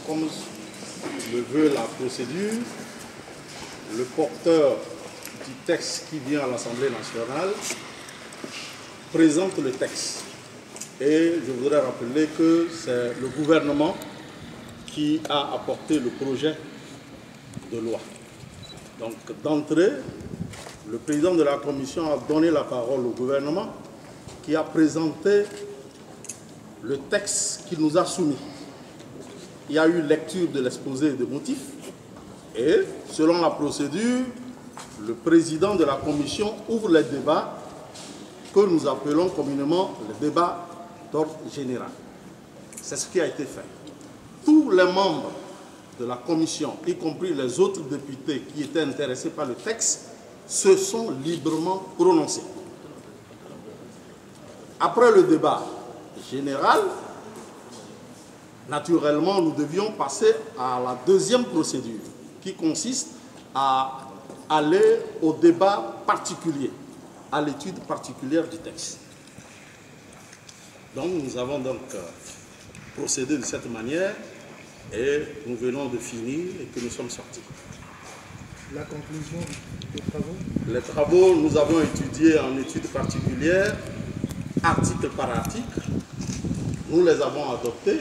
Comme le veut la procédure, le porteur du texte qui vient à l'Assemblée nationale présente le texte. Et je voudrais rappeler que c'est le gouvernement qui a apporté le projet de loi. Donc d'entrée, le président de la commission a donné la parole au gouvernement qui a présenté le texte qu'il nous a soumis. Il y a eu lecture de l'exposé de motifs et, selon la procédure, le président de la commission ouvre les débats que nous appelons communément le débat d'ordre général. C'est ce qui a été fait. Tous les membres de la commission, y compris les autres députés qui étaient intéressés par le texte, se sont librement prononcés. Après le débat général, naturellement, nous devions passer à la deuxième procédure, qui consiste à aller au débat particulier, à l'étude particulière du texte. Donc, nous avons donc procédé de cette manière et nous venons de finir et que nous sommes sortis. La conclusion des travaux? Les travaux, nous avons étudié en étude particulière, article par article. Nous les avons adoptés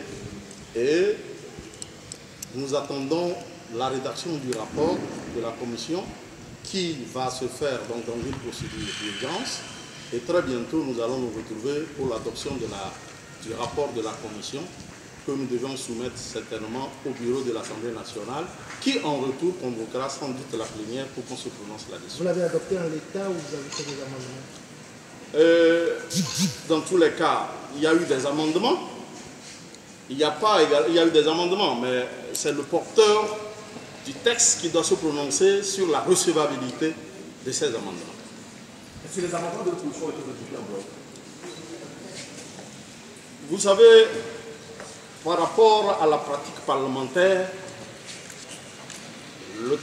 et nous attendons la rédaction du rapport de la commission qui va se faire donc dans une procédure d'urgence. Et très bientôt, nous allons nous retrouver pour l'adoption du rapport de la commission que nous devons soumettre certainement au bureau de l'Assemblée nationale qui, en retour, convoquera sans doute la plénière pour qu'on se prononce là-dessus. Vous l'avez adopté en l'état ou vous avez fait des amendements? Dans tous les cas, il y a eu des amendements. Il y a eu des amendements, mais c'est le porteur du texte qui doit se prononcer sur la recevabilité de ces amendements. Est-ce que les amendements de l'opposition ont été rejetés en bloc? Vous savez, par rapport à la pratique parlementaire,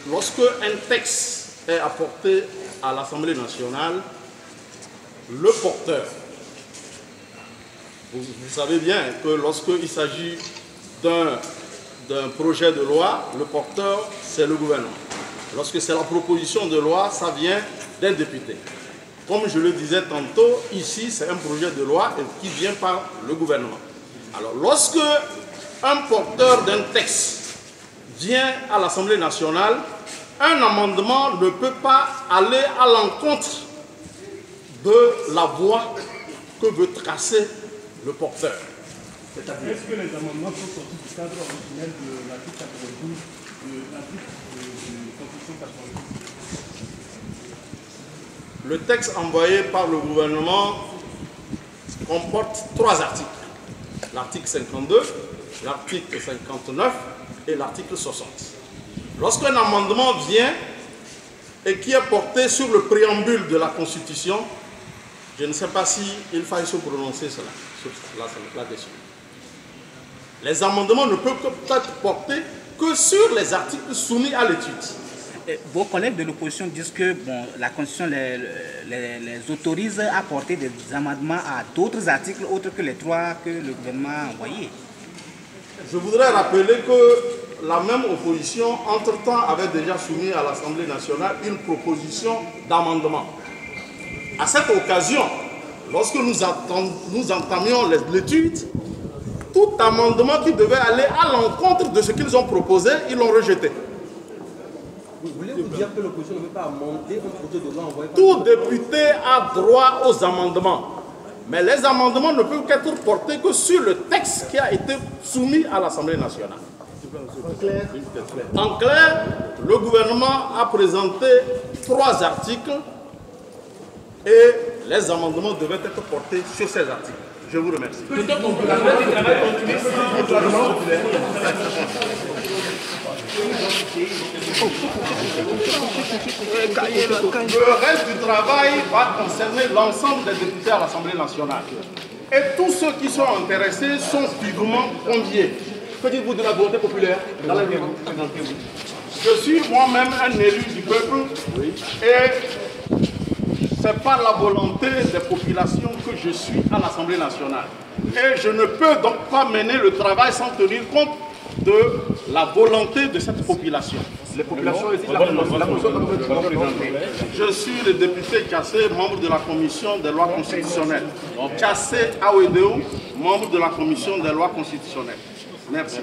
lorsque un texte est apporté à l'Assemblée nationale, le porteur, vous savez bien que lorsqu'il s'agit d'un projet de loi, le porteur, c'est le gouvernement. Lorsque c'est la proposition de loi, ça vient des députés. Comme je le disais tantôt, ici, c'est un projet de loi qui vient par le gouvernement. Alors, lorsque un porteur d'un texte vient à l'Assemblée nationale, un amendement ne peut pas aller à l'encontre de la voie que veut tracer le porteur. Est-ce que les amendements sont sortis du cadre originel de l'article 92 de l'article de Constitution 92? Le texte envoyé par le gouvernement comporte 3 articles. L'article 52, l'article 59 et l'article 60. Lorsqu'un amendement vient et qui est porté sur le préambule de la Constitution, je ne sais pas s'il faille se prononcer là-dessus. Les amendements ne peuvent être portés que sur les articles soumis à l'étude. Vos collègues de l'opposition disent que bon, la Constitution les autorise à porter des amendements à d'autres articles autres que les 3 que le gouvernement a envoyés. Je voudrais rappeler que la même opposition, entre-temps, avait déjà soumis à l'Assemblée nationale une proposition d'amendement. À cette occasion, lorsque nous entamions l'étude, tout amendement qui devait aller à l'encontre de ce qu'ils ont proposé, ils l'ont rejeté. Voulez-vous dire que l'opposition ne veut pas amender un projet de loi envoyé par... Tout député a droit aux amendements. Mais les amendements ne peuvent être portés que sur le texte qui a été soumis à l'Assemblée nationale. En clair, le gouvernement a présenté 3 articles et les amendements devaient être portés sur ces articles. Je vous remercie. Le reste du travail va concerner l'ensemble des députés à l'Assemblée nationale. Et tous ceux qui sont intéressés sont vivement conviés. Que dites-vous de la volonté populaire dans la Je suis moi-même un élu du peuple et c'est par la volonté des populations que je suis à l'Assemblée nationale. Et je ne peux donc pas mener le travail sans tenir compte de la volonté de cette population. Les populations exigent la commission. Je suis le député Kassé, membre de la commission des lois constitutionnelles. Kassé Aouedeo, membre de la commission des lois constitutionnelles. Merci.